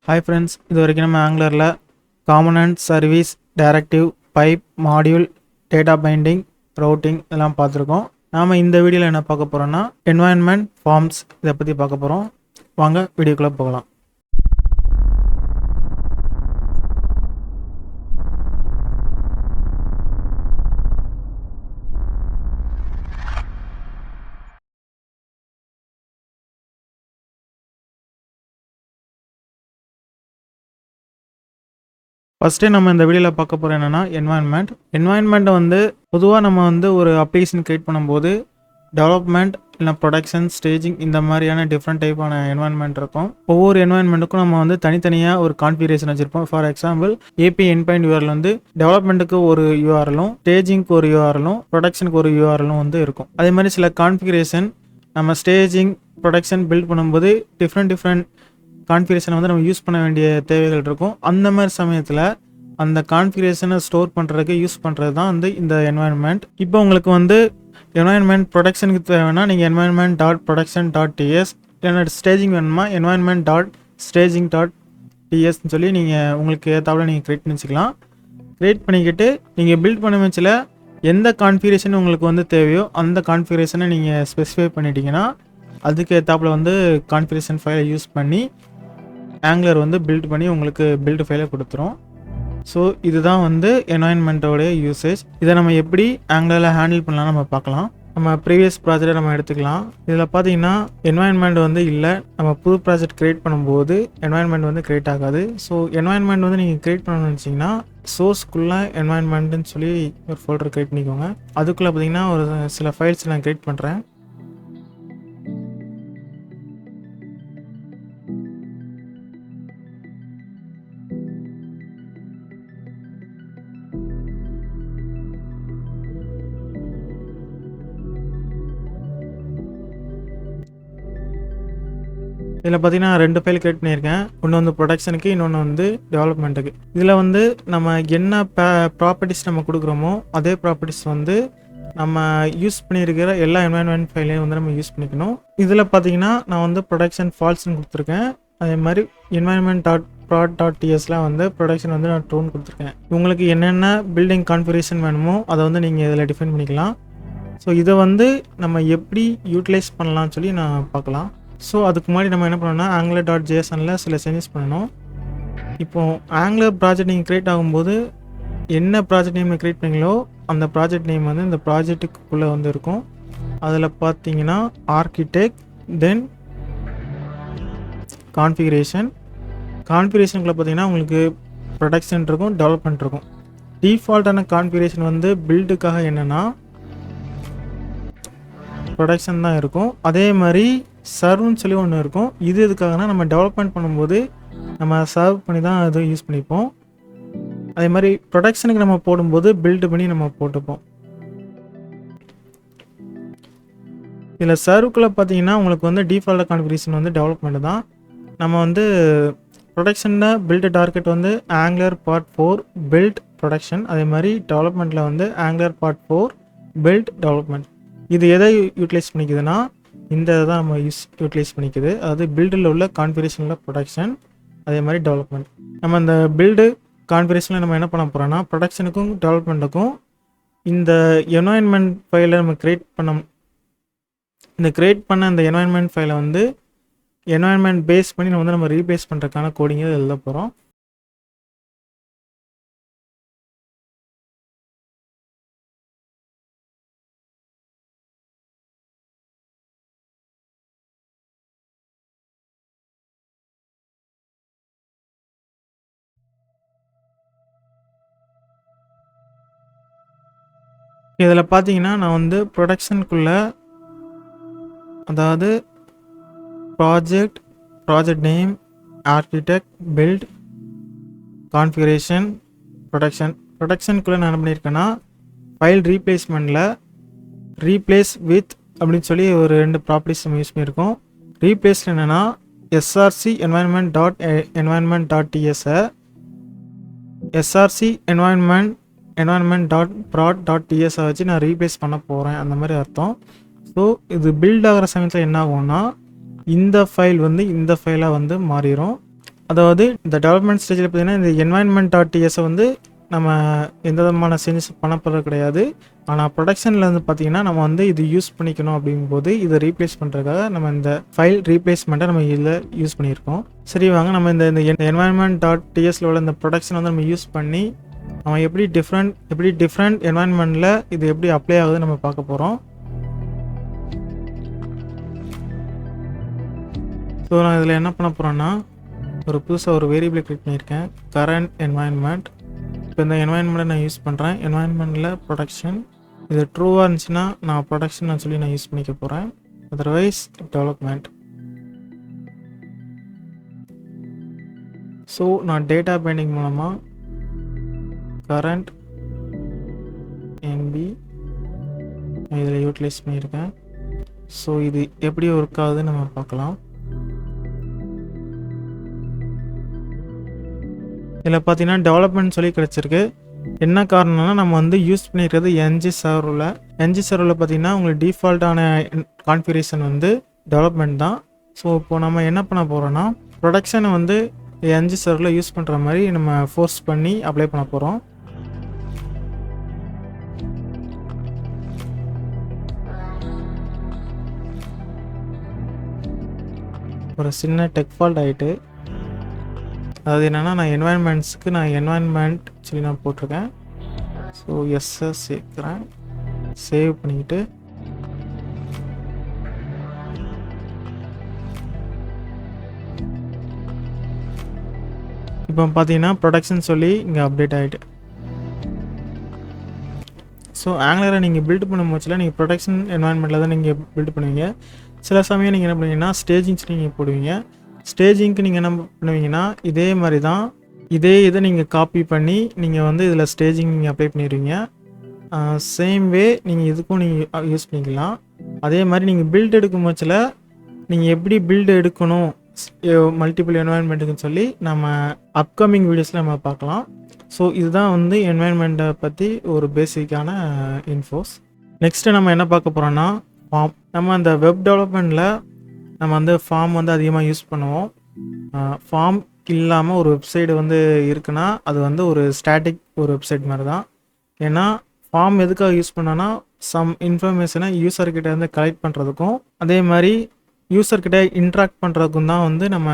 Hi friends, இது வரைக்கும் நம்ம ஆங்குலரில் component, service, directive, pipe, module, data binding, routing எல்லாம் பார்த்துருக்கோம். நாம் இந்த வீடியோவில் என்ன பார்க்க போகிறோம்னா என்வாயன்மெண்ட் ஃபார்ம்ஸ் இதை பற்றி பார்க்க போகிறோம். வாங்க வீடியோக்குள்ளே போகலாம். ஃபஸ்ட்டே நம்ம இந்த வீடியோவில் பார்க்க போகிறோம் என்னென்னா என்வாயன்மெண்ட்டை வந்து பொதுவாக நம்ம வந்து ஒரு அப்ளிகேஷன் க்ரியேட் பண்ணும்போது டெவலப்மெண்ட் இல்லை ப்ரொடக்ஷன், ஸ்டேஜிங் இந்த மாதிரியான டிஃப்ரெண்ட் டைப்பான என்வாயன்மெண்ட் இருக்கும். ஒவ்வொரு என்வாயன்மெண்ட்டுக்கும் நம்ம வந்து தனித்தனியாக ஒரு கான்ஃபிகரேஷன் வச்சுருப்போம். ஃபார் எக்ஸாம்பிள் ஏபி என்பாயிண்ட் யூஆர்எல் வந்து டெவலப்மெண்ட்டுக்கு ஒரு யூஆர்எலும், ஸ்டேஜிங்க்கு ஒரு யூஆர்எலும், ப்ரொடக்ஷனுக்கு ஒரு யூஆர்எலும் வந்து இருக்கும். அதே மாதிரி சில கான்ஃபிகரேஷன் நம்ம ஸ்டேஜிங், ப்ரொடக்ஷன் பில்ட் பண்ணும்போது டிஃப்ரெண்ட் கான்ஃபிகரேஷனை வந்து நம்ம யூஸ் பண்ண வேண்டிய தேவைகள் இருக்கும். அந்த மாதிரி சமயத்தில் அந்த கான்ஃபிகரேஷனை ஸ்டோர் பண்ணுறதுக்கு யூஸ் பண்ணுறது தான் வந்து இந்த என்வாயன்மெண்ட். இப்போ உங்களுக்கு வந்து என்வாயன்மெண்ட் ப்ரொடக்ஷனுக்கு தேவைன்னா நீங்கள் environment dot production dot TS, இல்லைன்னா ஸ்டேஜிங் வேணுமா என்வாயன்மெண்ட் டாட் ஸ்டேஜிங் டாட் டிஎஸ்ன்னு சொல்லி நீங்கள் உங்களுக்கு ஏற்றாப்புல நீங்கள் க்ரியேட் பண்ணி வச்சுக்கலாம். க்ரியேட் பண்ணிக்கிட்டு நீங்கள் பில்ட் பண்ண வச்சில் எந்த கான்ஃபிகரேஷன் உங்களுக்கு வந்து தேவையோ அந்த கான்ஃபிகரேஷனை நீங்கள் ஸ்பெசிஃபை பண்ணிட்டீங்கன்னா அதுக்கு ஏற்றாப்புல வந்து கான்ஃபிகரேஷன் ஃபைலை யூஸ் பண்ணி ஆங்குலர் வந்து பில்ட் பண்ணி உங்களுக்கு பில்ட் ஃபைலை கொடுத்துரும். ஸோ இதுதான் வந்து என்வாயன்மெண்ட்டோடைய யூசேஜ். இதை நம்ம எப்படி ஆங்குலரில் ஹேண்டில் பண்ணலாம் நம்ம பார்க்கலாம். நம்ம ப்ரீவியஸ் ப்ராஜெக்டை நம்ம எடுத்துக்கலாம். இதில் பார்த்தீங்கன்னா என்வாயன்மெண்ட் வந்து இல்லை, நம்ம புது ப்ராஜெக்ட் க்ரியேட் பண்ணும்போது என்வாயன்மெண்ட் வந்து க்ரியேட் ஆகாது. ஸோ என்வாயன்மெண்ட் வந்து நீங்கள் க்ரியேட் பண்ணணும்னு நினச்சிங்கன்னா சோர்ஸ்க்குள்ளே என்வாயன்மெண்ட்டுன்னு சொல்லி ஒரு ஃபோல்டர் க்ரியேட் பண்ணிக்கோங்க. அதுக்குள்ளே பார்த்தீங்கன்னா ஒரு சில ஃபைல்ஸ் நான் க்ரியேட் பண்ணுறேன். இதில் பார்த்தீங்கன்னா 2 ஃபைல் க்ரியேட் பண்ணியிருக்கேன். ஒன்று வந்து ப்ரொடக்ஷனுக்கு, இன்னொன்று வந்து டெவலப்மெண்ட்டுக்கு. இதில் வந்து நம்ம என்ன ப்ராப்பர்ட்டிஸ் நம்ம கொடுக்குறோமோ அதே ப்ராப்பர்ட்டிஸ் வந்து நம்ம யூஸ் பண்ணியிருக்கிற எல்லா என்வாயன்மெண்ட் ஃபைலையும் வந்து நம்ம யூஸ் பண்ணிக்கணும். இதில் பார்த்தீங்கன்னா நான் வந்து ப்ரொடக்ஷன் ஃபால்ஸ்ன்னு கொடுத்துருக்கேன். அதே மாதிரி என்வாயன்மெண்ட் டாட் ப்ராட் டாட் டிஎஸ்லாம் வந்து ப்ரொடக்ஷன் வந்து நான் ட்ரூன்னு கொடுத்துருக்கேன். உங்களுக்கு என்னென்ன பில்டிங் கான்ஃபிகரேஷன் வேணுமோ அதை வந்து நீங்கள் இதில் டிஃபைன் பண்ணிக்கலாம். ஸோ இதை வந்து நம்ம எப்படி யூட்டிலைஸ் பண்ணலாம்னு சொல்லி நான் பார்க்கலாம். ஸோ அதுக்கு முன்னாடி நம்ம என்ன பண்ணோம்னா ஆங்குலர் டாட் ஜேசனில் சில சேஞ்சஸ் பண்ணணும். இப்போது ஆங்குலர் ப்ராஜெக்ட் நீங்கள் க்ரியேட் ஆகும்போது என்ன ப்ராஜெக்ட் நேம் க்ரியேட் பண்ணீங்களோ அந்த ப்ராஜெக்ட் நேம் வந்து இந்த ப்ராஜெக்ட்டுக்குள்ளே வந்து இருக்கும். அதில் பார்த்தீங்கன்னா ஆர்கிடெக்ட், தென் கான்ஃபிகரேஷனுக்குள்ளே பார்த்தீங்கன்னா உங்களுக்கு ப்ரொடக்ஷன் இருக்கும், டெவலப்மெண்ட் இருக்கும். டிஃபால்ட்டான கான்ஃபிகரேஷன் வந்து பில்டுக்காக என்னென்னா ப்ரொடக்ஷன் தான் இருக்கும். அதே மாதிரி சர்வ்னு சொல்லி ஒன்று இருக்கும். இது எதுக்காகனா நம்ம டெவலப்மெண்ட் பண்ணும்போது நம்ம சர்வ் பண்ணி தான் அது யூஸ் பண்ணிப்போம். அதே மாதிரி ப்ரொடக்ஷனுக்கு நம்ம போடும்போது பில்டு பண்ணி நம்ம போட்டுப்போம். இதில் சர்வுக்குள்ளே பார்த்தீங்கன்னா உங்களுக்கு வந்து டிஃபால்ட் கான்ஃபிகரேஷன் வந்து டெவலப்மெண்ட் தான். நம்ம வந்து ப்ரொடக்ஷனில் பில்டு டார்கெட் வந்து ஆங்குலர் பார்ட் 4 பில்ட் ப்ரொடக்ஷன். அதே மாதிரி டெவலப்மெண்ட்டில் வந்து ஆங்குலர் பார்ட் 4 பில்ட் டெவலப்மெண்ட். இது எதை யூட்டிலைஸ் பண்ணிக்குதுன்னா இந்த தான் நம்ம யூட்டிலைஸ் பண்ணிக்குது. அதாவது பில்டில் உள்ள கான்ஃபிகரேஷனில் ப்ரொடக்ஷன், அதே மாதிரி டெவலப்மெண்ட். நம்ம இந்த பில்டு கான்ஃபிகரேஷனில் நம்ம என்ன பண்ண போகிறோம்னா ப்ரொடக்ஷனுக்கும் டெவலப்மெண்ட்டுக்கும் இந்த என்வாயன்மெண்ட் ஃபைலை நம்ம க்ரியேட் பண்ண இந்த என்வாயன்மெண்ட் ஃபைலை வந்து என்வாயன்மெண்ட் பேஸ் பண்ணி நம்ம ரீப்ளேஸ் பண்ணுறதுக்கான கோடிங்கை எழுத போகிறோம். இதில் பார்த்தீங்கன்னா நான் வந்து ப்ரொடக்ஷனுக்குள்ளே அதாவது project name, architect, build, configuration, ப்ரொடக்ஷனுக்குள்ளே நான் என்ன பண்ணியிருக்கேன்னா ஃபைல் ரீப்ளேஸ்மெண்ட்டில் ரீப்ளேஸ் வித் அப்படின்னு சொல்லி ஒரு 2 ப்ராப்பர்ட்டிஸ் நம்ம யூஸ் பண்ணியிருக்கோம். ரீப்ளேஸில் என்னென்னா எஸ்ஆர்சி என்வாயன்மெண்ட் டாட் டிஎஸ்ஸை SRC environment dot prod dot டிஎஸ்ஸை வச்சு நான் ரீப்ளேஸ் பண்ண போகிறேன், அந்த மாதிரி அர்த்தம். ஸோ இது பில்ட் ஆகிற சமயத்தில் என்ன ஆகும்னா இந்த ஃபைல் வந்து இந்த ஃபைலாக வந்து மாறிடும். அதாவது இந்த டெவலப்மெண்ட் ஸ்டேஜில் பார்த்தீங்கன்னா இந்த environment.ts வந்து நம்ம எந்த விதமான சேஞ்சஸ் பண்ண போகிறது கிடையாது. ஆனால் ப்ரொடக்ஷனில் வந்து பார்த்திங்கன்னா நம்ம வந்து இது யூஸ் பண்ணிக்கணும் அப்படிங்கும்போது இதை ரீப்ளேஸ் பண்ணுறதுக்காக நம்ம இந்த ஃபைல் ரீப்ளேஸ்மெண்ட்டை நம்ம இதில் யூஸ் பண்ணியிருக்கோம். சரி வாங்க நம்ம இந்த environment.tsல உள்ள இந்த ப்ரொடக்ஷன் வந்து நம்ம யூஸ் பண்ணி நம்ம எப்படி டிஃப்ரெண்ட் என்வாயன்மெண்ட்டில் இது எப்படி அப்ளை ஆகுதுன்னு நம்ம பார்க்க போகிறோம். ஸோ நான் இதில் என்ன பண்ண போகிறேன்னா ஒரு புதுசாக ஒரு வேரியபிளை கிளிக் பண்ணியிருக்கேன், கரண்ட் என்வாயன்மெண்ட். இப்போ இந்த என்வாயன்மெண்ட்டை நான் யூஸ் பண்ணுறேன். என்வாயன்மெண்ட்டில் ப்ரொடக்ஷன் இது ட்ரூவாக இருந்துச்சுன்னா நான் ப்ரொடக்ஷன் சொல்லி நான் யூஸ் பண்ணிக்க போகிறேன். Otherwise development. ஸோ நான் டேட்டா பைண்டிங் மூலமாக கரண்ட் என்பி இதில் யூட்டிலைஸ் பண்ணியிருக்கேன். ஸோ இது எப்படி ஒர்க் ஆகுதுன்னு நம்ம பார்க்கலாம். இதில் பார்த்தீங்கன்னா டெவலப்மெண்ட் சொல்லி கிடச்சிருக்கு. என்ன காரணம்னா நம்ம வந்து யூஸ் பண்ணியிருக்கிறது என்ஜி சர்வரில் பார்த்தீங்கன்னா உங்களுக்கு டிஃபால்ட்டான கான்ஃபிகரேஷன் வந்து டெவலப்மெண்ட் தான். ஸோ இப்போ நம்ம என்ன பண்ண போகிறோன்னா ப்ரொடக்ஷனை வந்து என்ஜி சர்வரில் யூஸ் பண்ணுற மாதிரி நம்ம ஃபோர்ஸ் பண்ணி அப்ளை பண்ண போகிறோம். ஒரு சின்ன டெக் ஃபால்ட் ஆகிட்டு, அதாவது என்னென்னா நான் என்வாயன்மெண்ட்ஸுக்கு நான் என்வாயன்மெண்ட் சொல்லி நான் போட்டிருக்கேன். ஸோ எஸ்ஸை சேர்க்குறேன், சேவ் பண்ணிக்கிட்டு இப்போ பார்த்தீங்கன்னா ப்ரொடக்ஷன் சொல்லி இங்கே அப்டேட் ஆகிட்டு. ஸோ ஆங்குலரை நீங்கள் பில்ட் பண்ணும் போச்சில் நீங்கள் ப்ரொடக்ஷன் என்வாயன்மெண்ட்டில் தான் நீங்கள் பில்ட் பண்ணுவீங்க. சில சமயம் நீங்கள் என்ன பண்ணுவீங்கன்னா ஸ்டேஜிங்ஸ் நீங்கள் போடுவீங்க. ஸ்டேஜிங்க்கு நீங்கள் என்ன பண்ணுவீங்கன்னா இதே மாதிரி தான், இதே இதை நீங்கள் காப்பி பண்ணி நீங்கள் வந்து இதில் ஸ்டேஜிங் நீங்கள் அப்ளை பண்ணிடுவீங்க. சேம் வே நீங்கள் இதுக்கும் நீங்கள் யூஸ் பண்ணிக்கலாம். அதே மாதிரி நீங்கள் பில்ட் எடுக்கும் போச்சில் நீங்கள் எப்படி பில்டு எடுக்கணும் மல்டிபிள் என்வாயன்மெண்ட்டுக்குன்னு சொல்லி நம்ம அப்கமிங் வீடியோஸில் நம்ம பார்க்கலாம். ஸோ இதுதான் வந்து என்வாயன்மெண்ட்டை பற்றி ஒரு பேசிக்கான இன்ஃபோஸ். நெக்ஸ்ட்டு நம்ம என்ன பார்க்க போகிறோன்னா ஃபார்ம். நம்ம அந்த வெப் டெவலப்மெண்ட்டில் நம்ம வந்து ஃபார்ம் வந்து அதிகமாக யூஸ் பண்ணுவோம். ஃபார்ம் இல்லாமல் ஒரு வெப்சைடு வந்து இருக்குன்னா அது வந்து ஒரு ஸ்டாட்டிக் ஒரு வெப்சைட் மாதிரி தான். ஏன்னா ஃபார்ம் எதுக்காக யூஸ் பண்ணோன்னா சம் இன்ஃபர்மேஷனை யூசர்கிட்ட வந்து கலெக்ட் பண்ணுறதுக்கும் அதே மாதிரி யூசர்கிட்ட இன்ட்ராக்ட் பண்ணுறதுக்கும் தான் வந்து நம்ம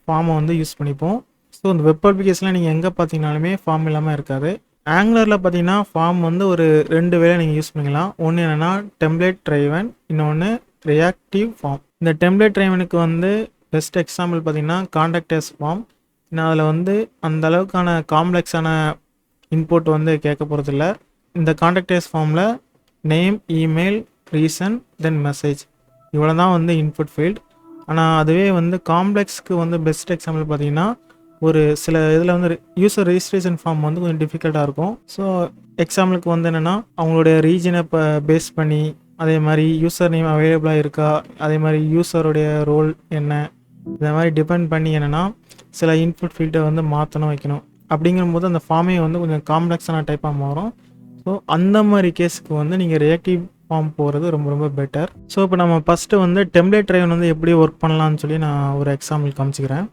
ஃபார்மை வந்து யூஸ் பண்ணிப்போம். ஸோ இந்த வெப் அப்ளிகேஷனில் நீங்கள் எங்கே பார்த்தீங்கனாலுமே ஃபார்ம் இல்லாமல் இருக்காது. ஆங்குலரில் பார்த்தீங்கன்னா ஃபார்ம் வந்து ஒரு 2 வேலை நீங்கள் யூஸ் பண்ணிக்கலாம். ஒன்று என்னென்னா டெம்ப்ளேட் ட்ரைவன், இன்னொன்று ரியாக்டிவ் ஃபார்ம். இந்த டெம்ப்ளேட் ட்ரைவனுக்கு வந்து பெஸ்ட் எக்ஸாம்பிள் பார்த்தீங்கன்னா கான்டாக்டர்ஸ் ஃபார்ம். நான் அதில் வந்து அந்த அளவுக்கான காம்ப்ளெக்ஸான இன்புட் வந்து கேட்க போகிறதில்ல. இந்த கான்டாக்டர்ஸ் ஃபார்மில் நேம், இமெயில், ரீசன், தென் மெசேஜ் இவ்வளோ தான் வந்து இன்புட் ஃபீல்ட். ஆனால் அதுவே வந்து காம்ப்ளெக்ஸ்க்கு வந்து பெஸ்ட் எக்ஸாம்பிள் பார்த்தீங்கன்னா ஒரு சில இதில் வந்து யூசர் ரெஜிஸ்ட்ரேஷன் ஃபார்ம் வந்து கொஞ்சம் டிஃபிகல்ட்டாக இருக்கும். ஸோ எக்ஸாம்பிளுக்கு வந்து என்னென்னா அவங்களுடைய ரீஜனை இப்போ பேஸ் பண்ணி, அதே மாதிரி யூசர் நேம் அவைலபிளாக இருக்கா, அதே மாதிரி யூசருடைய ரோல் என்ன, இந்த மாதிரி டிபெண்ட் பண்ணி என்னென்னா சில இன்புட் ஃபீல்டை வந்து மாற்றணும் வைக்கணும். அப்படிங்கும்போது அந்த ஃபார்மே வந்து கொஞ்சம் காம்ப்ளெக்ஸான டைப்பாக மாறும். ஸோ அந்த மாதிரி கேஸுக்கு வந்து நீங்கள் ரியாக்டிவ் ஃபார்ம் போகிறது ரொம்ப ரொம்ப பெட்டர். ஸோ இப்போ நம்ம ஃபஸ்ட்டு வந்து டெம்ப்ளேட் ட்ரைவன் வந்து எப்படி ஒர்க் பண்ணலான்னு சொல்லி நான் ஒரு எக்ஸாம்பிள் காமிச்சிக்கிறேன்.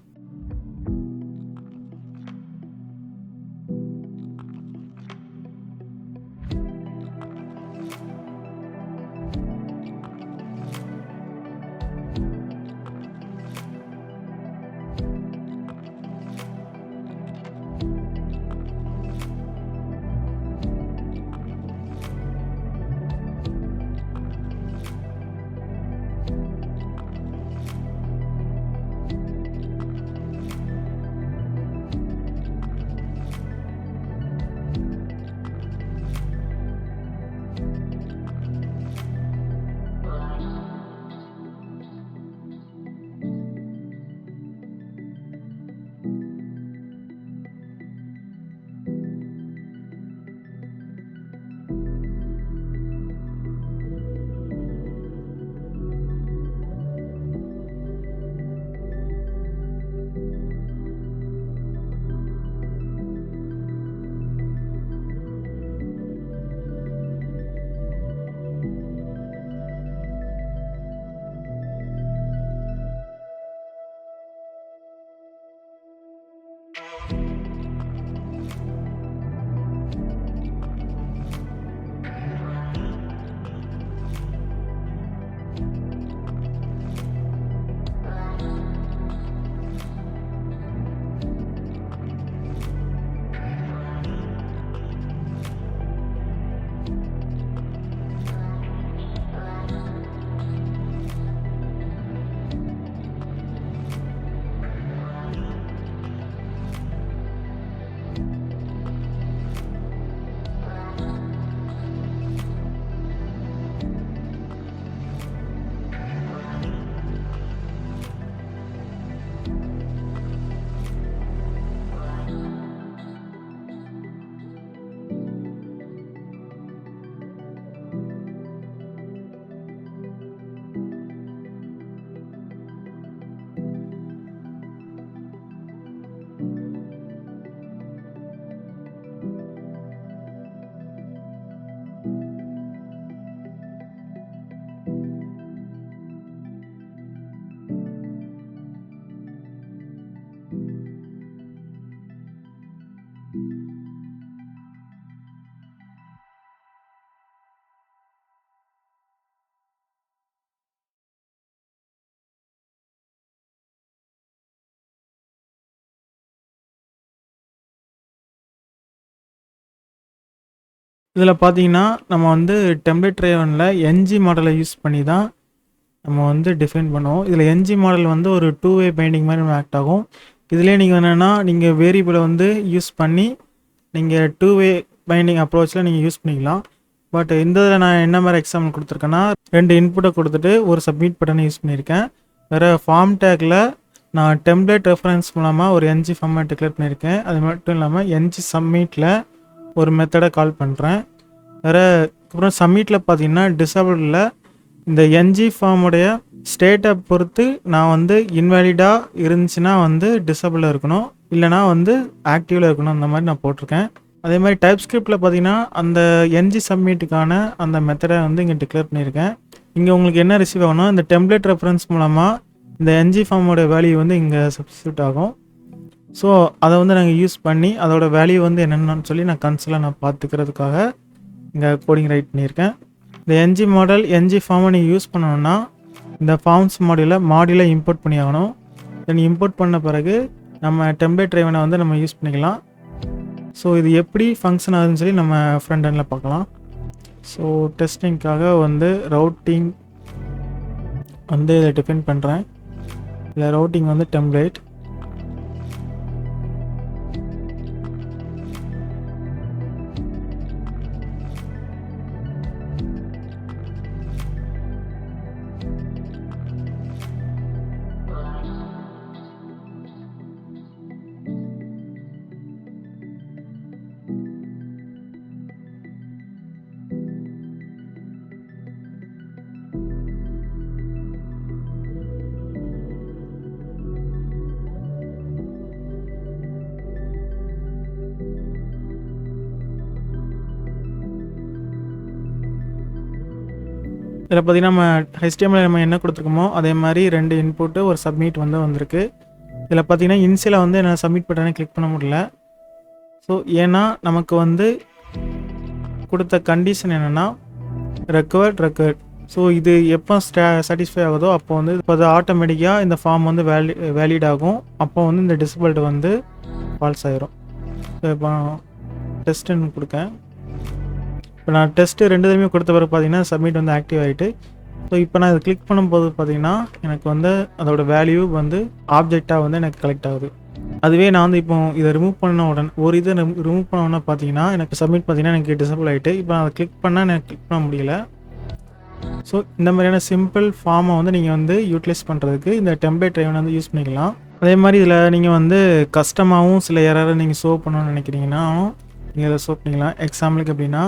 இதில் பார்த்தீங்கன்னா நம்ம வந்து டெம்ப்ளேட் ட்ரைவனில் என்ஜி மாடலை யூஸ் பண்ணி தான் நம்ம வந்து டிஃபைன் பண்ணுவோம். இதில் என்ஜி மாடல் வந்து ஒரு 2-வே பைண்டிங் மாதிரி நம்ம ஆக்ட் ஆகும். இதிலே நீங்கள் என்னென்னா நீங்கள் வேரியபிளை வந்து யூஸ் பண்ணி நீங்கள் 2-வே பைண்டிங் அப்ரோச்சில் நீங்கள் யூஸ் பண்ணிக்கலாம். பட் இந்த இதில் நான் என்ன மாதிரி எக்ஸாம்பிள் கொடுத்துருக்கேன்னா 2 இன்புட்டை கொடுத்துட்டு ஒரு சப்மிட் பட்டனை யூஸ் பண்ணியிருக்கேன். வேறு ஃபார்ம் டேக்கில் நான் டெம்ப்ளேட் ரெஃபரன்ஸ் மூலமாக ஒரு என்ஜி ஃபார்மேட் டிக்ளேர் பண்ணியிருக்கேன். அது மட்டும் இல்லாமல் என்ஜி சப்மிட்டில் ஒரு மெத்தடை கால் பண்ணுறேன். வேறு அப்புறம் சப்மிட்டில் பார்த்தீங்கன்னா டிசபிளில் இந்த என்ஜி ஃபார்முடைய ஸ்டேட்டை பொறுத்து நான் வந்து இன்வேலிடாக இருந்துச்சுன்னா வந்து டிசபிளில் இருக்கணும், இல்லைனா வந்து ஆக்டிவில் இருக்கணும், அந்த மாதிரி நான் போட்டிருக்கேன். அதே மாதிரி டைப் ஸ்கிரிப்டில் பார்த்தீங்கன்னா அந்த என்ஜி சப்மிட்டுக்கான அந்த மெத்தடை வந்து இங்கே டிக்ளேர் பண்ணியிருக்கேன். இங்கே உங்களுக்கு என்ன ரிசீவ் ஆகணும், இந்த டெம்ப்ளேட் ரெஃபரன்ஸ் மூலமாக இந்த என்ஜி ஃபார்மோட வேல்யூ வந்து இங்கே சப்ஸ்டியூட் ஆகும். ஸோ அதை வந்து நாங்கள் யூஸ் பண்ணி அதோட வேல்யூ வந்து என்னென்னு சொல்லி நான் கன்சோலில் நான் பார்த்துக்கிறதுக்காக இங்கே கோடிங் ரைட் பண்ணியிருக்கேன். இந்த என்ஜி மாடல் என்ஜி ஃபார்மை நீங்கள் யூஸ் பண்ணணுன்னா இந்த ஃபார்ம்ஸ் மாடியூலை இம்போர்ட் பண்ணி ஆகணும். தென் இம்போர்ட் பண்ண பிறகு நம்ம டெம்ப்ளேட் ட்ரைவனை வந்து நம்ம யூஸ் பண்ணிக்கலாம். ஸோ இது எப்படி ஃபங்க்ஷன் ஆகுதுன்னு சொல்லி நம்ம ஃப்ரண்ட் எண்டில் பார்க்கலாம். ஸோ டெஸ்டிங்காக வந்து ரவுட்டிங் வந்து இதை டிஃபைன் பண்ணுறேன். இல்லை ரவுட்டிங் வந்து டெம்ப்ளேட். இதில் பார்த்தீங்கன்னா நம்ம HTML நம்ம என்ன கொடுத்துருக்கோமோ அதே மாதிரி 2 இன்புட்டு ஒரு சப்மிட் வந்து வந்திருக்கு. இதில் பார்த்தீங்கன்னா இன்சியலாக வந்து என்ன சப்மிட் பட்டனை கிளிக் பண்ண முடியல. ஸோ ஏன்னா நமக்கு வந்து கொடுத்த கண்டிஷன் என்னென்னா ரெக்வர்ட். ஸோ இது எப்போ சாட்டிஸ்ஃபை ஆகுதோ அப்போ வந்து இப்போ அது ஆட்டோமேட்டிக்காக இந்த ஃபார்ம் வந்து வேலிட் ஆகும். அப்போ வந்து இந்த டிசபிள்டு வந்து ஃபால்ஸ் ஆயிரும். ஸோ இப்போ டெஸ்ட்டுன்னு கொடுக்கேன். இப்போ நான் டெஸ்ட்டு 2 தடவையும் கொடுத்த பிறகு பார்த்தீங்கன்னா சப்மிட் வந்து ஆக்டிவ் ஆகிட்டு. ஸோ இப்போ நான் இதை கிளிக் பண்ணும்போது பார்த்தீங்கன்னா எனக்கு வந்து அதோட வேல்யூ வந்து ஆப்ஜெக்டாக வந்து எனக்கு கலெக்ட் ஆகுது. அதுவே நான் வந்து இப்போ இதை ரிமூவ் பண்ண உடனே இதை ரிமூவ் பண்ண உடனே பார்த்தீங்கன்னா எனக்கு சப்மிட் பார்த்தீங்கன்னா எனக்கு டிசபிள் ஆகிட்டு. இப்போ நான் அதை கிளிக் பண்ணால் எனக்கு கிளிக் பண்ண முடியல. ஸோ இந்த மாதிரியான சிம்பிள் ஃபார்மை வந்து நீங்கள் வந்து யூட்டிலைஸ் பண்ணுறதுக்கு இந்த டெம்ப்ளேட் ட்ரைவனை வந்து யூஸ் பண்ணிக்கலாம். அதே மாதிரி இதில் நீங்கள் வந்து கஸ்டமாகவும் சில எரரை நீங்கள் சோவ் பண்ணணும்னு நினைக்கிறீங்கன்னா நீங்கள் இதை சோவ் பண்ணிக்கலாம். எக்ஸாம்பிளுக்கு எப்படின்னா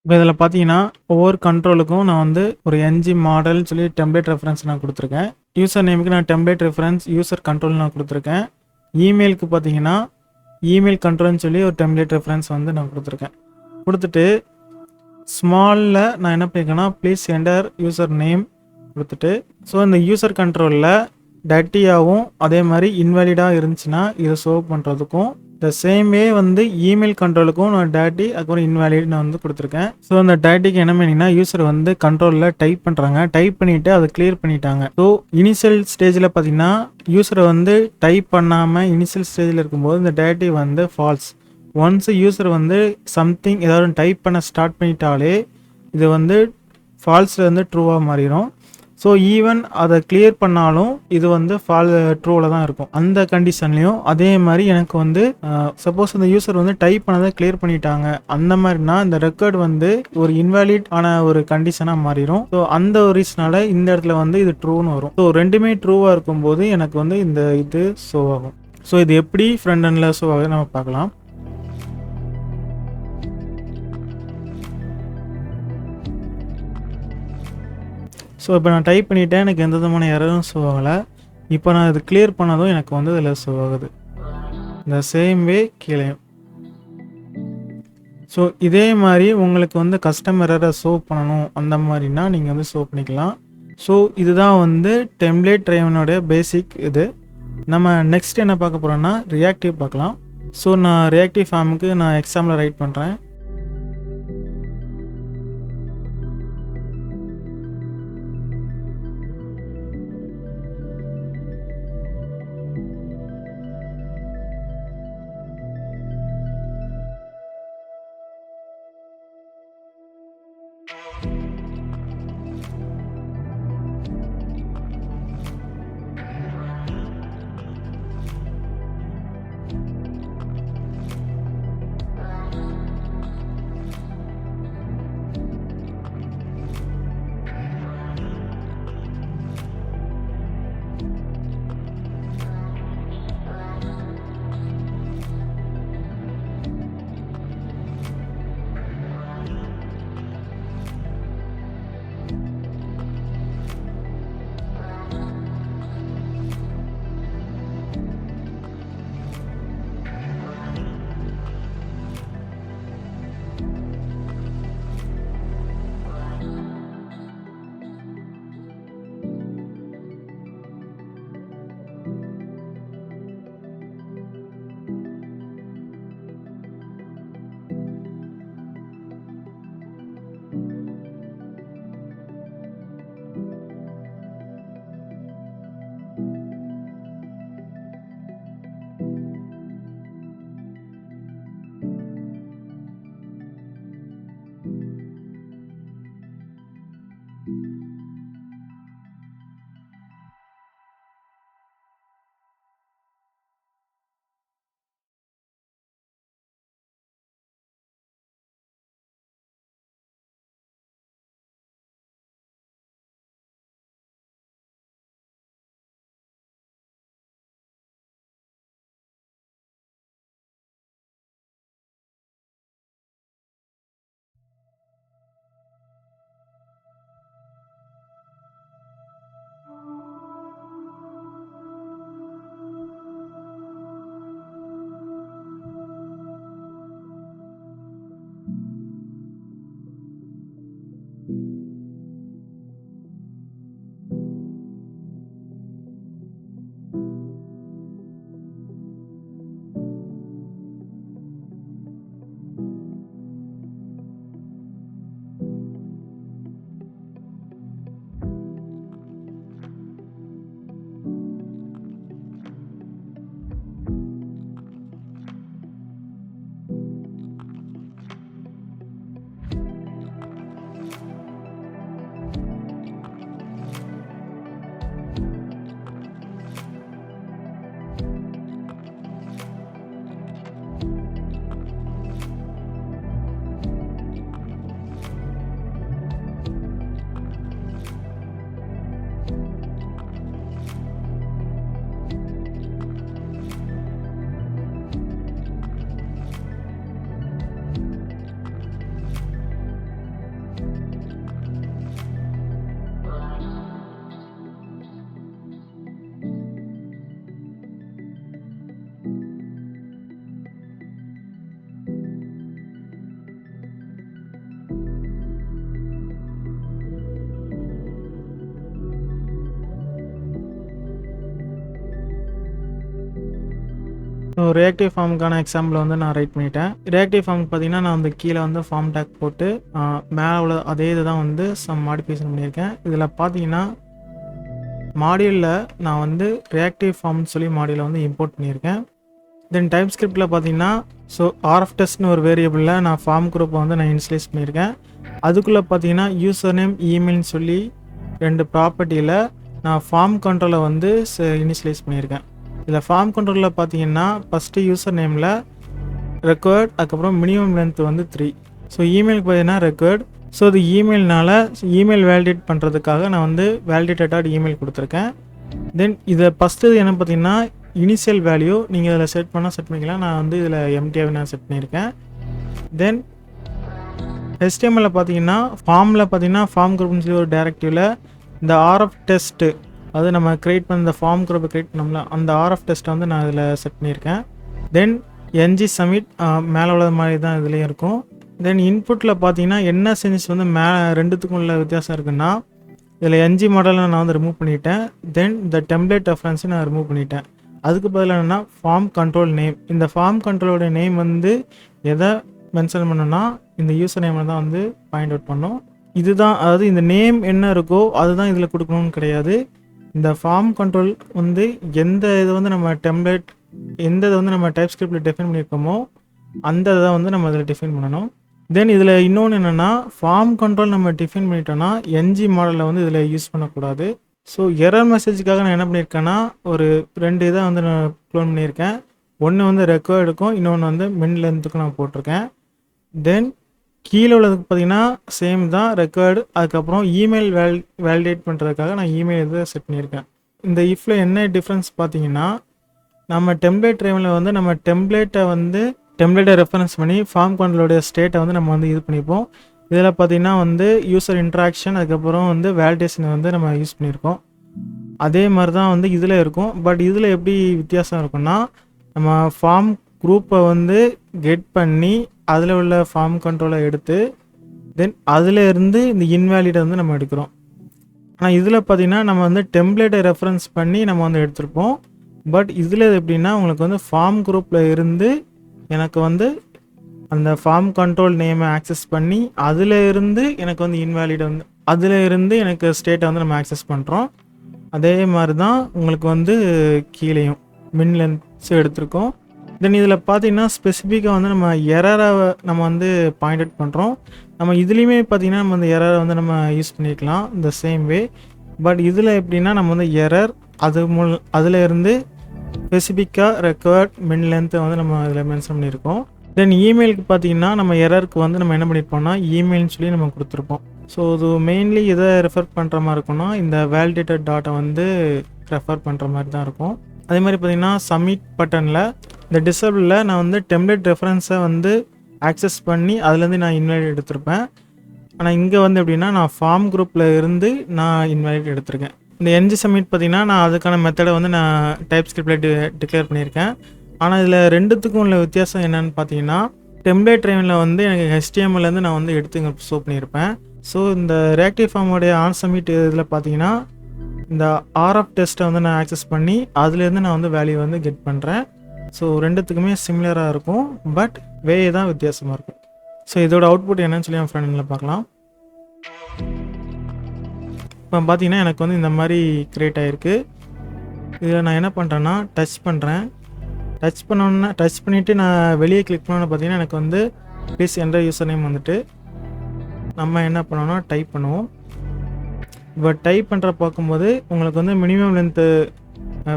இப்போ இதில் பார்த்தீங்கன்னா ஒவ்வொரு கண்ட்ரோலுக்கும் நான் வந்து ஒரு என்ஜி மாடல் சொல்லி டெம்ப்ளேட் ரெஃபரன்ஸ் நான் கொடுத்துருக்கேன். யூசர் நேமுக்கு நான் டெம்ப்ளேட் ரெஃபரன்ஸ் யூசர் கண்ட்ரோல் நான் கொடுத்துருக்கேன். இமெயிலுக்கு பார்த்தீங்கன்னா இமெயில் கண்ட்ரோல்னு சொல்லி ஒரு டெம்ப்ளேட் ரெஃபரன்ஸ் வந்து நான் கொடுத்துருக்கேன். கொடுத்துட்டு ஸ்மாலில் நான் என்ன பண்ணியிருக்கேன்னா ப்ளீஸ் என்டர் யூசர் நேம் கொடுத்துட்டு ஸோ இந்த யூசர் கண்ட்ரோலில் டர்ட்டியாகவும் அதே மாதிரி இன்வாலிடாக இருந்துச்சுன்னா இதை சோவ் பண்ணுறதுக்கும் த சேம் வே வந்து இமெயில் கண்ட்ரோலுக்கும் நான் டர்ட்டி அதுக்கப்புறம் இன்வாலிட் நான் வந்து கொடுத்துருக்கேன். ஸோ அந்த டர்ட்டிக்கு என்ன பண்ணிங்கன்னா யூசர் வந்து கண்ட்ரோலில் டைப் பண்ணுறாங்க, டைப் பண்ணிவிட்டு அதை கிளியர் பண்ணிட்டாங்க. ஸோ இனிஷியல் ஸ்டேஜில் பார்த்தீங்கன்னா யூசரை வந்து டைப் பண்ணாமல் இனிஷியல் ஸ்டேஜில் இருக்கும்போது இந்த டர்ட்டி வந்து ஃபால்ஸ். ஒன்ஸ் யூசர் வந்து சம்திங் ஏதாவது டைப் பண்ண ஸ்டார்ட் பண்ணிட்டாலே இது வந்து ஃபால்ஸில் வந்து ட்ரூவாக மாறிடும். ஸோ ஈவன் அதை கிளியர் பண்ணாலும் இது வந்து ட்ரூவில் தான் இருக்கும். அந்த கண்டிஷன்லையும் அதே மாதிரி எனக்கு வந்து சப்போஸ் அந்த யூசர் வந்து டைப் பண்ணதை கிளியர் பண்ணிட்டாங்க அந்த மாதிரினா இந்த ரெக்கார்டு வந்து ஒரு இன்வாலிட் ஆன ஒரு கண்டிஷனாக மாறிடும். ஸோ அந்த ஒரு ரீசனால இந்த இடத்துல வந்து இது ட்ரூன்னு வரும். ஸோ ரெண்டுமே ட்ரூவாக இருக்கும்போது எனக்கு வந்து இந்த இது ஷோ ஆகும். ஸோ இது எப்படி ஃப்ரண்ட் எண்டில் ஷோ ஆகுது நம்ம பார்க்கலாம். ஸோ இப்போ நான் டைப் பண்ணிவிட்டேன், எனக்கு எந்த விதமான எரரும் ஷோ ஆகலை. இப்போ நான் இது கிளியர் பண்ணதும் எனக்கு வந்து இதில் ஷோ ஆகுது. இந்த சேம் வே கீழே. ஸோ இதே மாதிரி உங்களுக்கு வந்து கஸ்டமர் எரரை ஷோ பண்ணணும் அந்த மாதிரினா நீங்கள் வந்து ஷோ பண்ணிக்கலாம். ஸோ இதுதான் வந்து டெம்ப்ளேட் டிரைவனுடைய பேசிக். இது நம்ம நெக்ஸ்ட் என்ன பார்க்க போகிறோன்னா ரியாக்டிவ் பார்க்கலாம். ஸோ நான் ரியாக்டிவ் ஃபார்முக்கு நான் எக்ஸாம்பிள் ரைட் பண்ணுறேன். ஸோ ரியாக்டிவ் ஃபார்முக்கான எக்ஸாம்பிள் வந்து நான் ரைட் பண்ணிட்டேன். ரியாக்டிவ் ஃபார்முக்கு பார்த்தீங்கன்னா நான் வந்து கீழே வந்து ஃபார்ம் டேக் போட்டு மேலே உள்ள அதே இது தான் வந்து சம் மாடிஃபிகேஷன் பண்ணியிருக்கேன். இதில் பார்த்தீங்கன்னா மாடியூலில் நான் வந்து ரியாக்டிவ் ஃபார்ம்னு சொல்லி மாடியூலை வந்து இம்போர்ட் பண்ணியிருக்கேன். தென் டைப் ஸ்கிரிப்டில் பார்த்தீங்கன்னா ஸோ ஆர்எஃப் டெஸ்ட்னு ஒரு வேரியபிளில் நான் ஃபார்ம் குரூப்பை வந்து நான் இன்ஸ்லைஸ் பண்ணியிருக்கேன். அதுக்குள்ளே பார்த்தீங்கன்னா யூசர் நேம் இமெயில்னு சொல்லி 2 ப்ராப்பர்ட்டியில் நான் ஃபார்ம் கண்ட்ரோலை வந்து இனிஷியலைஸ் பண்ணியிருக்கேன். இதில் ஃபார்ம் கண்ட்ரோலில் பார்த்தீங்கன்னா ஃபஸ்ட்டு யூசர் நேமில் ரெக்கார்ட், அதுக்கப்புறம் மினிமம் லென்த் வந்து 3. ஸோ இமெயிலுக்கு பார்த்தீங்கன்னா ரெக்கார்ட். ஸோ இது இமெயில்னால இமெயில் வேலிடேட் பண்ணுறதுக்காக நான் வந்து வேலிடேட்டட் இமெயில் கொடுத்துருக்கேன். தென் இதை ஃபஸ்ட்டு என்ன பார்த்தீங்கன்னா இனிஷியல் வேல்யூ நீங்கள் இதில் செட் பண்ணிக்கலாம். நான் வந்து இதில் எம்டிஆவை நான் செட் பண்ணியிருக்கேன். தென் HTML பார்த்தீங்கன்னா ஃபார்மில் பார்த்தீங்கன்னா ஃபார்ம் குரூப்னு சொல்லி ஒரு டைரக்டிவில் இந்த RF டெஸ்ட்டு, அது நம்ம க்ரியேட் பண்ண இந்த ஃபார்ம் குரூப்பை க்ரியேட் பண்ணோம்ல, அந்த RF டெஸ்ட்டை வந்து நான் இதில் செட் பண்ணியிருக்கேன். தென் NG சப்மிட் மேலே உள்ள மாதிரி தான் இதுலேயும் இருக்கும். தென் இன்புட்டில் பார்த்தீங்கன்னா என்ன சேஞ்சஸ் வந்து ரெண்டுத்துக்கும் உள்ள வித்தியாசம் இருக்குன்னா, இதில் NG மாடலை நான் வந்து ரிமூவ் பண்ணிட்டேன். தென் இந்த டெம்ப்ளேட் ரெஃபரன்ஸை நான் ரிமூவ் பண்ணிட்டேன். அதுக்கு பதிலாக என்னென்னா ஃபார்ம் கண்ட்ரோல் நேம், இந்த ஃபார்ம் கண்ட்ரோலோட நேம் வந்து எதை மென்ஷன் பண்ணோன்னா இந்த யூசர் நேமில் தான் வந்து பாயிண்ட் அவுட் பண்ணோம். இதுதான், அதாவது இந்த நேம் என்ன இருக்கோ அதுதான் இதில் கொடுக்கணும்னு கிடையாது. இந்த ஃபார்ம் கண்ட்ரோல் வந்து எந்த இது வந்து நம்ம டெம்ப்ளேட், எந்த இதை வந்து நம்ம டைப் ஸ்கிரிப்டில் டிஃபைன் பண்ணியிருக்கோமோ அந்த இதை வந்து நம்ம இதில் டிஃபைன் பண்ணணும். தென் இதில் இன்னொன்று என்னென்னா ஃபார்ம் கண்ட்ரோல் நம்ம டிஃபைன் பண்ணிட்டோன்னா NG மாடலில் வந்து இதில் யூஸ் பண்ணக்கூடாது. ஸோ எரர் மெசேஜுக்காக நான் என்ன பண்ணியிருக்கேன்னா ஒரு 2 இதை வந்து நான் க்ளோன் பண்ணியிருக்கேன். ஒன்று வந்து ரெக்கார்டுக்கும், இன்னொன்று வந்து மின் லென்த்துக்கும் நான் போட்டிருக்கேன். தென் கீழே உள்ளதுக்கு பார்த்தீங்கன்னா சேம் தான் ரெக்கார்டு. அதுக்கப்புறம் இமெயில் வேலிடேட் பண்ணுறதுக்காக நான் இமெயில் இதை செட் பண்ணியிருக்கேன். இந்த இஃப்பில் என்ன டிஃப்ரென்ஸ் பார்த்தீங்கன்னா, நம்ம டெம்ப்ளேட் ட்ரைவில் வந்து நம்ம டெம்ப்ளேட்டை ரெஃபரன்ஸ் பண்ணி ஃபார்ம் கண்ட்ரோலோடைய ஸ்டேட்டை வந்து நம்ம வந்து இது பண்ணிப்போம். இதில் பார்த்தீங்கன்னா வந்து யூசர் இன்ட்ராக்ஷன், அதுக்கப்புறம் வந்து வேலிடேஷன் வந்து நம்ம யூஸ் பண்ணியிருக்கோம். அதே மாதிரி தான் வந்து இதில் இருக்கும். பட் இதில் எப்படி வித்தியாசம் இருக்குன்னா, நம்ம ஃபார்ம் குரூப்பை வந்து கெட் பண்ணி அதில் உள்ள ஃபார்ம் கண்ட்ரோலை எடுத்து தென் அதில் இருந்து இந்த இன்வேலிடை வந்து நம்ம எடுக்கிறோம். ஆனால் இதில் பார்த்தீங்கன்னா நம்ம வந்து டெம்ப்ளேட்டை ரெஃபரன்ஸ் பண்ணி நம்ம வந்து எடுத்திருப்போம். பட் இதில் எப்படின்னா உங்களுக்கு வந்து ஃபார்ம் குரூப்பில் இருந்து எனக்கு வந்து அந்த ஃபார்ம் கண்ட்ரோல் நேமை ஆக்சஸ் பண்ணி அதில் இருந்து எனக்கு வந்து இன்வேலிடை வந்து அதில் இருந்து எனக்கு ஸ்டேட்டை வந்து நம்ம ஆக்சஸ் பண்ணுறோம். அதே மாதிரி தான் உங்களுக்கு வந்து கீழேயும் மின் லென்த்ஸ் எடுத்திருக்கோம். தென் இதில் பார்த்தீங்கன்னா ஸ்பெசிஃபிக்காக வந்து நம்ம எரரை நம்ம வந்து பாயிண்ட் அவுட் பண்ணுறோம். நம்ம இதுலேயுமே பார்த்தீங்கன்னா நம்ம அந்த எரரை வந்து நம்ம யூஸ் பண்ணிக்கலாம் இந்த சேம் வே. பட் இதில் எப்படின்னா நம்ம வந்து எரர் அதில் இருந்து ஸ்பெசிஃபிக்காக ரெக்கார்ட் மின் லென்த்தை வந்து நம்ம இதில் மென்ஷன் பண்ணியிருக்கோம். தென் இமெயிலுக்கு பார்த்தீங்கன்னா நம்ம எரருக்கு வந்து நம்ம என்ன பண்ணியிருப்போம்னா இமெயில்னு சொல்லி நம்ம கொடுத்துருப்போம். ஸோ இது மெயின்லி எதை ரெஃபர் பண்ணுற மாதிரி இருக்கும்னா இந்த வேலிடேட்டட் டாட்டை வந்து ரெஃபர் பண்ணுற மாதிரி தான் இருக்கும். அதே மாதிரி பார்த்தீங்கன்னா சப்மிட் பட்டனில் இந்த டிசபிளில் நான் வந்து டெம்ப்ளேட் ரெஃபரன்ஸை வந்து ஆக்சஸ் பண்ணி அதுலேருந்து நான் இன்வாலிட் எடுத்திருப்பேன். ஆனால் இங்கே வந்து எப்படின்னா நான் ஃபார்ம் குரூப்பில் இருந்து நான் இன்வாலிட் எடுத்திருக்கேன். இந்த NG சப்மிட் பார்த்தீங்கன்னா நான் அதுக்கான மெத்தடை வந்து நான் டைப் ஸ்கிரிப்டில் டிக்ளேர் பண்ணியிருக்கேன். ஆனால் இதில் ரெண்டுத்துக்கும் உள்ள வித்தியாசம் என்னென்னு பார்த்தீங்கன்னா, டெம்ப்ளேட் ட்ரைவில் வந்து எனக்கு HTMLலேருந்து நான் வந்து எடுத்து இங்கே ஷோ பண்ணியிருப்பேன். ஸோ இந்த ரியாக்டிவ் ஃபார்மோடைய ஆன் சப்மிட் இதில் பார்த்தீங்கன்னா இந்த RF டெஸ்ட்டை வந்து நான் ஆக்சஸ் பண்ணி அதுலேருந்து நான் வந்து வேல்யூ வந்து கெட் பண்ணுறேன். ஸோ ரெண்டுத்துக்குமே சிமிலராக இருக்கும், பட் வே தான் வித்தியாசமாக இருக்கும். ஸோ இதோட அவுட்புட் என்னன்னு சொல்லி என் ஃப்ரெண்டில் பார்க்கலாம். இப்போ பார்த்தீங்கன்னா எனக்கு வந்து இந்த மாதிரி க்ரியேட் ஆகிருக்கு. இதில் நான் என்ன பண்ணுறேன்னா டச் பண்ணுறேன். டச் பண்ணிவிட்டு நான் வெளியே கிளிக் பண்ணோன்னு பார்த்தீங்கன்னா எனக்கு வந்து ப்ளீஸ் என்டர் யூசர் நேம் வந்துட்டு நம்ம என்ன பண்ணோம்னா டைப் பண்ணுவோம். இப்போ டைப் பண்ணுற பார்க்கும்போது உங்களுக்கு வந்து மினிமம் லென்த்து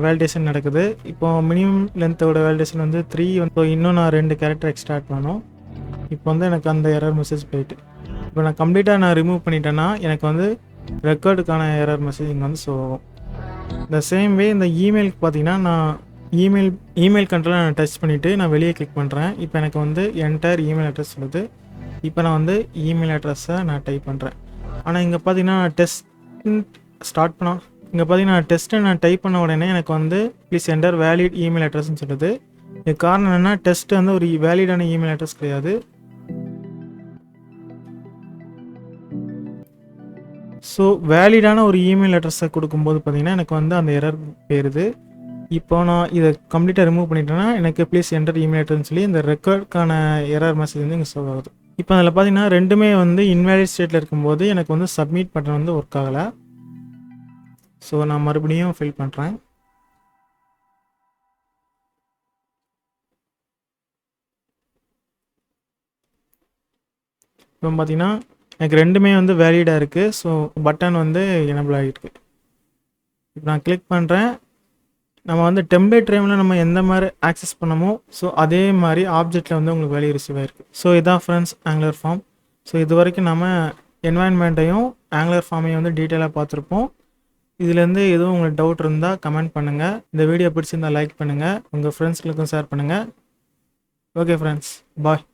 வேலிடேஷன் நடக்குது. இப்போ மினிமம் லென்த்தோட வேலிடேஷன் வந்து 3 வந்து இன்னும் நான் 2 கேரக்டர் எக்ஸ்ட்ரா ஆட் பண்ணணும். இப்போ வந்து எனக்கு அந்த எரர் மெசேஜ் போயிட்டு இப்போ நான் கம்ப்ளீட்டாக நான் ரிமூவ் பண்ணிட்டேன்னா எனக்கு வந்து ரெக்கார்டுக்கான எரர் மெசேஜ் இங்கே வந்து ஷோ ஆகும். இந்த சேம் வே இந்த இமெயிலுக்கு பார்த்தீங்கன்னா நான் இமெயில் கண்ட்ரோலை நான் டச் பண்ணிவிட்டு நான் வெளியே கிளிக் பண்ணுறேன். இப்போ எனக்கு வந்து என்டையர் இமெயில் அட்ரஸ் சொல்லுது. இப்போ நான் வந்து இமெயில் அட்ரஸை நான் டைப் பண்ணுறேன். ஆனால் இங்கே பார்த்தீங்கன்னா டெஸ்ட் ஸ்டார்ட் பண்ணோம். இங்கே பார்த்தீங்கன்னா டெஸ்ட்டை நான் டைப் பண்ண உடனே எனக்கு வந்து ப்ளீஸ் என்டர் வேலிட் இமெயில் அட்ரஸ்ன்னு சொல்லுது. இதுக்கு காரணம் என்னென்னா டெஸ்ட் வந்து ஒரு வேலிடான இமெயில் அட்ரஸ் கிடையாது. ஸோ வேலிடான ஒரு இமெயில் அட்ரஸை கொடுக்கும்போது பார்த்தீங்கன்னா எனக்கு வந்து அந்த எரர் போயிருது. இப்போ நான் இதை கம்ப்ளீட்டாக ரிமூவ் பண்ணிட்டேன்னா எனக்கு ப்ளீஸ் என்டர் இமெயில் அட்ரஸ்ன்னு சொல்லி இந்த ரெக்கார்டுக்கான எரர் மெசேஜ் வந்து இங்கே ஷோ ஆகுது. இப்போ அதில் பார்த்தீங்கன்னா ரெண்டுமே வந்து இன்வேலிட் ஸ்டேட்டில் இருக்கும்போது எனக்கு வந்து சப்மிட் பட்டன் வந்து ஒர்க் ஆகலை. ஸோ நான் மறுபடியும் ஃபில் பண்ணுறேன். இப்போ பார்த்தீங்கன்னா எனக்கு ரெண்டுமே வந்து வேலிடாக இருக்குது. ஸோ பட்டன் வந்து எனபிள் ஆகிருக்கு. இப்போ நான் கிளிக் பண்ணுறேன். நம்ம வந்து டெம்ப்ளேட் ட்ரைவில் நம்ம எந்த மாதிரி ஆக்சஸ் பண்ணமோ ஸோ அதே மாதிரி ஆப்ஜெக்டில் வந்து உங்களுக்கு வேல்யூ ரிசீவ் ஆகிருக்கு. ஸோ இதான் ஃப்ரெண்ட்ஸ் ஆங்குலர் ஃபார்ம். ஸோ இது வரைக்கும் நம்ம என்வாயன்மெண்ட்டையும் ஆங்குலர் ஃபார்மையும் வந்து டீட்டெயிலாக பார்த்துருப்போம். இதுலேருந்து எதுவும் உங்களுக்கு டவுட் இருந்தால் கமெண்ட் பண்ணுங்கள். இந்த வீடியோ பிடிச்சிருந்தால் லைக் பண்ணுங்கள். உங்கள் ஃப்ரெண்ட்ஸ்களுக்கும் ஷேர் பண்ணுங்கள். ஓகே ஃப்ரெண்ட்ஸ், பாய்.